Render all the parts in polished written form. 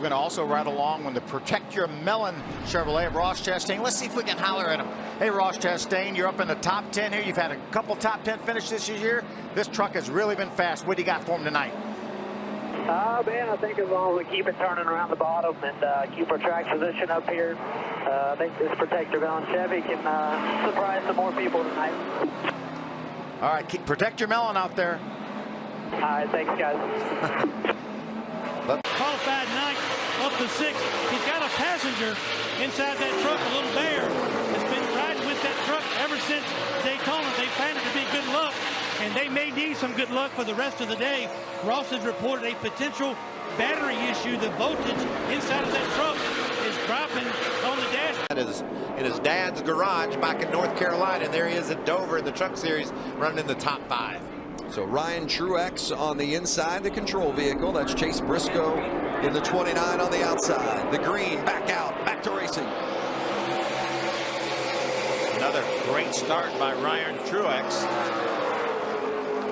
going to also ride along with the Protect Your Melon Chevrolet of Ross Chastain. Let's see if we can holler at him. Hey, Ross Chastain, you're up in the top 10 here. You've had a couple top 10 finishes this year. This truck has really been fast. What do you got for him tonight? Man, I think as long as we keep it turning around the bottom and keep our track position up here, I think this Protect Your Melon Chevy can surprise some more people tonight. All right, protect your melon out there. All right, thanks, guys. Qualified ninth, up to sixth. He's got a passenger inside that truck, a little bear, that's been riding with that truck ever since Daytona. They found it to be good luck, and they may need some good luck for the rest of the day. Ross has reported a potential battery issue. The voltage inside of that truck is dropping on the dash. That is in his dad's garage back in North Carolina. And there he is at Dover in the Truck Series, running in the top 5. So Ryan Truex on the inside, the control vehicle. That's Chase Briscoe in the 29 on the outside. The green back out, back to racing. Another great start by Ryan Truex.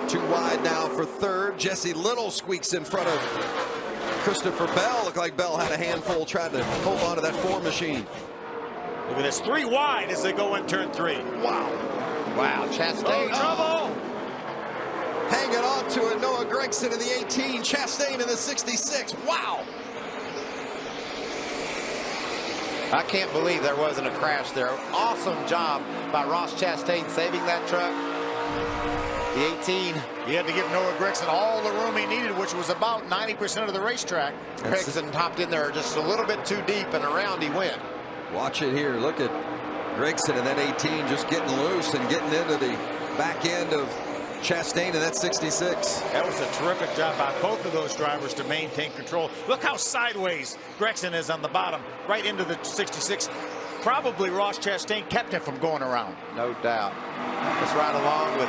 Too wide now for third. Jesse Little squeaks in front of Christopher Bell. Looked like Bell had a handful trying to hold on to that 4 machine. Look at this, 3 wide as they go in turn 3. Wow. Wow, Chastain. Oh, trouble. Hanging on to it, Noah Gragson in the 18, Chastain in the 66. Wow. I can't believe there wasn't a crash there. Awesome job by Ross Chastain saving that truck. The 18. He had to give Noah Gragson all the room he needed, which was about 90% of the racetrack. Gragson hopped in there just a little bit too deep, and around he went. Watch it here. Look at Gragson in that 18 just getting loose and getting into the back end of Chastain in that 66. That was a terrific job by both of those drivers to maintain control. Look how sideways Gragson is on the bottom, right into the 66. Probably Ross Chastain kept him from going around. No doubt. Let's ride along with...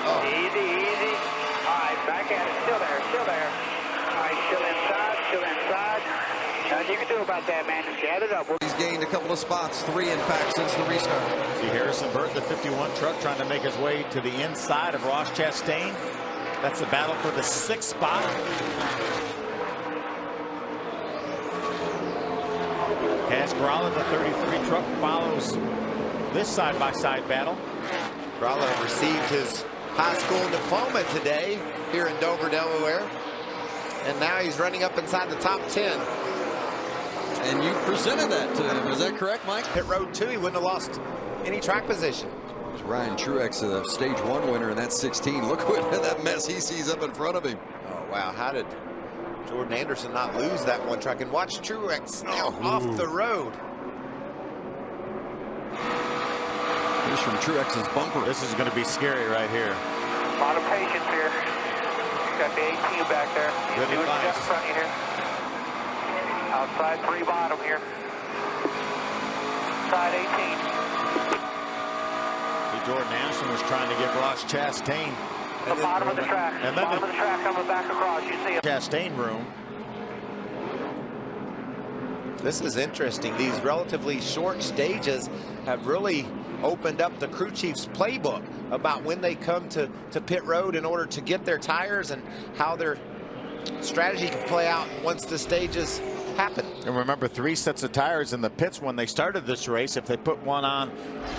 Oh. Easy, easy. All right, back at it. Still there, still there. All right, still inside, still inside. Nothing you can do about that, man. Just get it up. He's gained a couple of spots, 3 in fact, since the restart. See Harrison Burton, the 51 truck, trying to make his way to the inside of Ross Chastain. That's the battle for the 6th spot. Cash Gralla, the 33 truck, follows this side-by-side battle. Gralla received his high school diploma today here in Dover, Delaware. And now he's running up inside the top 10. And you presented that to him. Is that correct, Mike? Pit road 2, he wouldn't have lost any track position. There's Ryan Truex, the stage 1 winner in that 16. Look what that mess he sees up in front of him. Oh, wow. How did Jordan Anderson not lose that one track? And watch Truex now off the road. Here's from Truex's bumper. This is going to be scary right here. A lot of patience here. Got the 18 back there. He's doing just in front of you here. Outside 3 bottom here. Side 18. Jordan Anderson was trying to get Ross Chastain. The bottom of the track. And Bottom of the track coming back across. You see it. Chastain room. This is interesting. These relatively short stages have really opened up the crew chief's playbook about when they come to pit road in order to get their tires and how their strategy can play out once the stages happen. And remember, 3 sets of tires in the pits when they started this race. If they put one on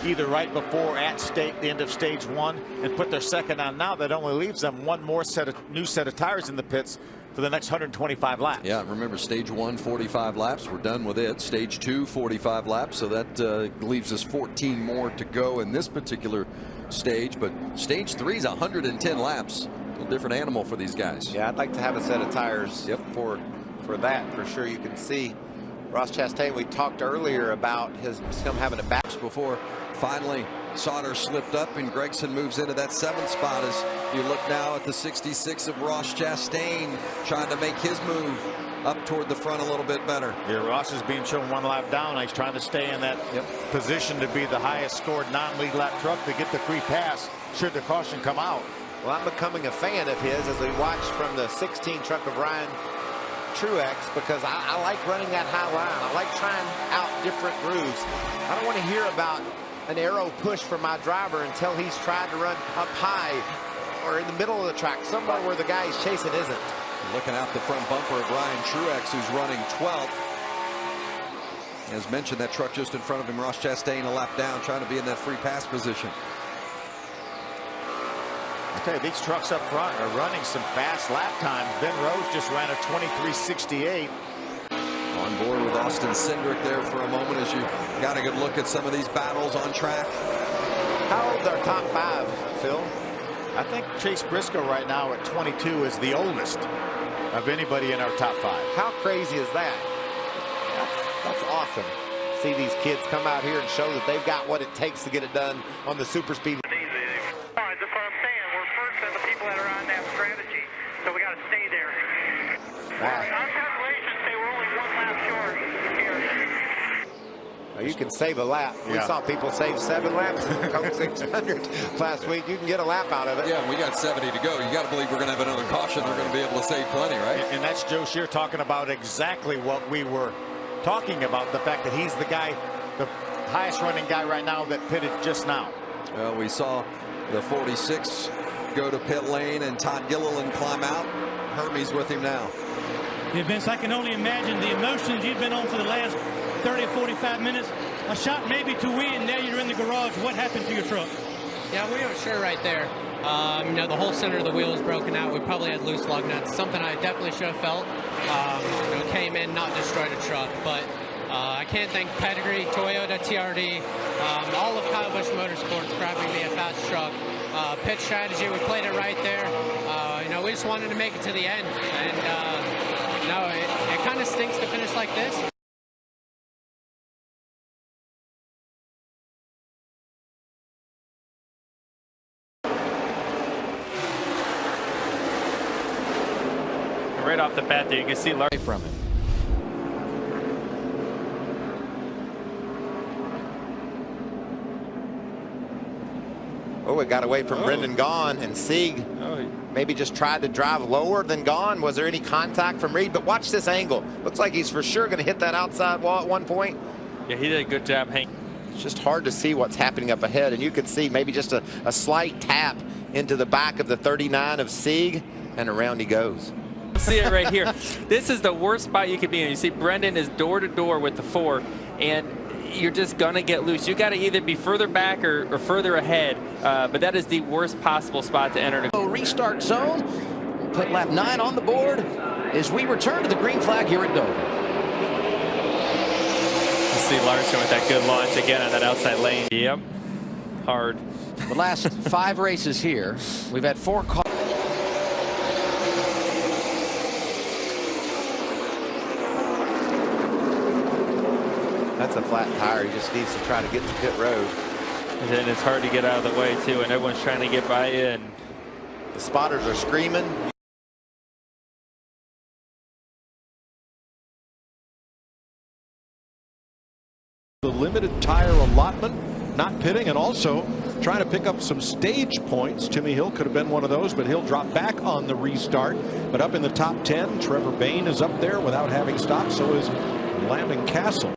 either right before at the end of stage 1 and put their second on now, that only leaves them 1 more new set of tires in the pits for the next 125 laps. Yeah, remember stage 1, 45 laps. We're done with it. Stage 2, 45 laps. So that leaves us 14 more to go in this particular stage. But stage 3 is 110 laps. A little different animal for these guys. Yeah, I'd like to have a set of tires for that, for sure. You can see Ross Chastain, we talked earlier about him having a back. Before finally Sauter slipped up and Gragson moves into that 7th spot as you look now at the 66 of Ross Chastain trying to make his move up toward the front a little bit better. Yeah, Ross is being shown 1 lap down. He's trying to stay in that position to be the highest scored non-lead lap truck to get the free pass should the caution come out. Well, I'm becoming a fan of his as we watch from the 16 truck of Ryan Truex, because I like running that high line. I like trying out different grooves. I don't want to hear about an arrow push from my driver until he's tried to run up high or in the middle of the track, somewhere where the guy he's chasing isn't. Looking out the front bumper of Ryan Truex, who's running 12th. As mentioned, that truck just in front of him, Ross Chastain, a lap down, trying to be in that free pass position. I tell you, these trucks up front are running some fast lap times. Ben Rose just ran a 23.68. On board with Austin Cindric there for a moment as you got a good look at some of these battles on track. How old's our top 5, Phil? I think Chase Briscoe right now at 22 is the oldest of anybody in our top 5. How crazy is that? That's awesome. See these kids come out here and show that they've got what it takes to get it done on the super speed. That's what I'm saying. We're first as the people that are on that strategy, so we got to stay there. Wow. Our calculations say we're only 1 lap short here. You can save a lap. We saw people save 7 laps in Coke 600 last week. You can get a lap out of it. Yeah, we got 70 to go. You got to believe we're going to have another caution. We're going to be able to save plenty, right? And that's Joe Scheer talking about exactly what we were talking about, the fact that he's the guy, the highest running guy right now that pitted just now. Well, we saw the 46 go to pit lane and Todd Gilliland climb out. Hermes with him now. Yeah, Vince, I can only imagine the emotions you've been on for the last 30 or 45 minutes. A shot maybe to win, now you're in the garage. What happened to your truck? Yeah, we weren't sure right there. You know, the whole center of the wheel is broken out. We probably had loose lug nuts. Something I definitely should have felt. You know, came in, not destroyed a truck. But I can't thank Pedigree, Toyota, TRD, all of Kyle Busch Motorsports for having me a fast truck. Pit strategy, we played it right there. You know, we just wanted to make it to the end. And, no, it kind of stinks to finish like this. Right off the bat there, you can see Larry from it. Oh, it got away from Brendan Gaughan, and Sieg maybe just tried to drive lower than Gaughan. Was there any contact from Reed? But watch this angle. Looks like he's for sure going to hit that outside wall at one point. Yeah, he did a good job, Hank. It's just hard to see what's happening up ahead, and you could see maybe just a slight tap into the back of the 39 of Sieg, and around he goes. See it right here. This is the worst spot you could be in. You see Brendan is door to door with the 4, and you're just gonna get loose. You got to either be further back or further ahead, but that is the worst possible spot to enter. Restart zone. Put lap 9 on the board as we return to the green flag here at Dover. You see Larson with that good launch again on that outside lane. Yep, hard. The last 5 races here, we've had 4 cars. That's a flat tire. He just needs to try to get to pit road. And then it's hard to get out of the way too, and everyone's trying to get by in. The spotters are screaming. The limited tire allotment, not pitting, and also trying to pick up some stage points. Timmy Hill could have been one of those, but he'll drop back on the restart. But up in the top 10, Trevor Bayne is up there without having stopped. So is Landon Castle.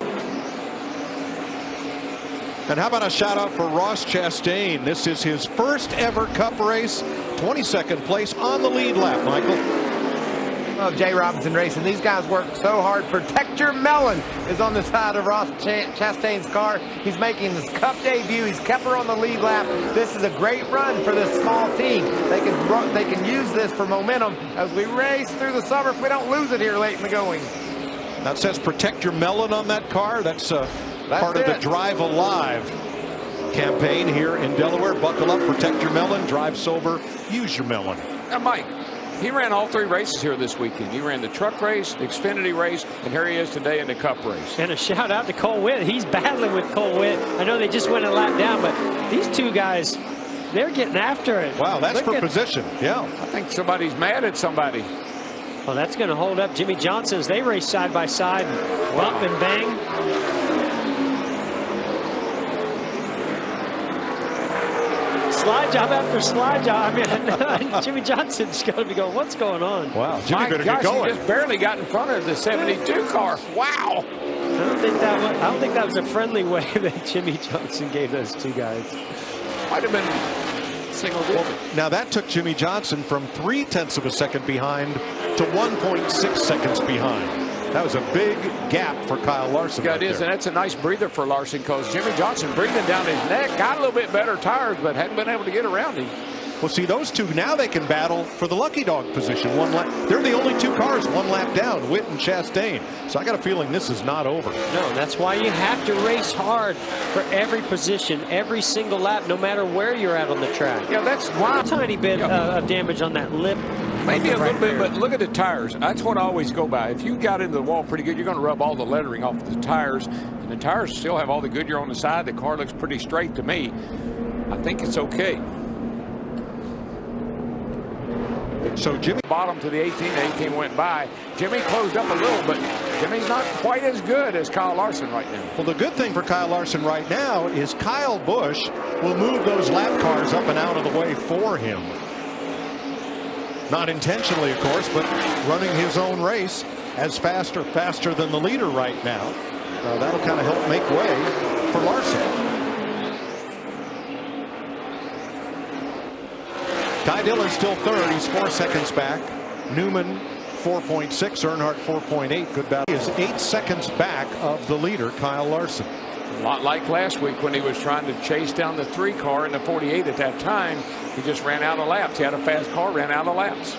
And how about a shout out for Ross Chastain? This is his first ever Cup race, 22nd place on the lead lap, Michael. Oh, Jay Robinson Racing. These guys work so hard. Protect Your Melon is on the side of Ross Chastain's car. He's making his Cup debut. He's kept her on the lead lap. This is a great run for this small team. They can use this for momentum as we race through the summer if we don't lose it here late in the going. That says Protect Your Melon on that car. That's part of the Drive Alive campaign here in Delaware. Buckle up, protect your melon, drive sober, use your melon. Mike, he ran all 3 races here this weekend. He ran the truck race, the Xfinity race, and here he is today in the Cup race. And a shout out to Cole Witt. He's battling with Cole Witt. I know they just went a lap down, but these 2 guys, they're getting after it. Wow, that's for position. Yeah. I think somebody's mad at somebody. Well, that's going to hold up Jimmy Johnson's. They race side by side, bump and bang. Slide job after slide job. I mean, Jimmy Johnson's going to be going, what's going on? Wow, Jimmy better get going. He just barely got in front of the 72 car. Wow. I don't think that was a friendly way that Jimmy Johnson gave those 2 guys. Might have been single digit. Now that took Jimmy Johnson from 0.3 of a second behind to 1.6 seconds behind. That was a big gap for Kyle Larson. Yeah, right it is, there. and that's a nice breather for Larson because Jimmy Johnson breathing down his neck, got a little bit better tires, but hadn't been able to get around him. Well, see, those two, now they can battle for the lucky dog position. One lap. They're the only two cars one lap down, Witt and Chastain. So I got a feeling this is not over. No, that's why you have to race hard for every position, every single lap, no matter where you're at on the track. Yeah, that's why. A tiny bit of damage on that lip. Maybe a little bit, but look at the tires. That's what I always go by. If you got into the wall pretty good, you're going to rub all the lettering off the tires. And the tires still have all the Goodyear on the side. The car looks pretty straight to me. I think it's okay. So Jimmy bottom to the 18. The 18 went by. Jimmy closed up a little, but Jimmy's not quite as good as Kyle Larson right now. Well, the good thing for Kyle Larson right now is Kyle Busch will move those lap cars up and out of the way for him. Not intentionally, of course, but running his own race as faster than the leader right now. That'll kind of help make way for Larson. Ty Dillon still third. He's 4 seconds back. Newman 4.6. Earnhardt 4.8. Good battle. He is 8 seconds back of the leader, Kyle Larson. A lot like last week when he was trying to chase down the 3 car in the 48 at that time. He just ran out of laps. He had a fast car, ran out of laps.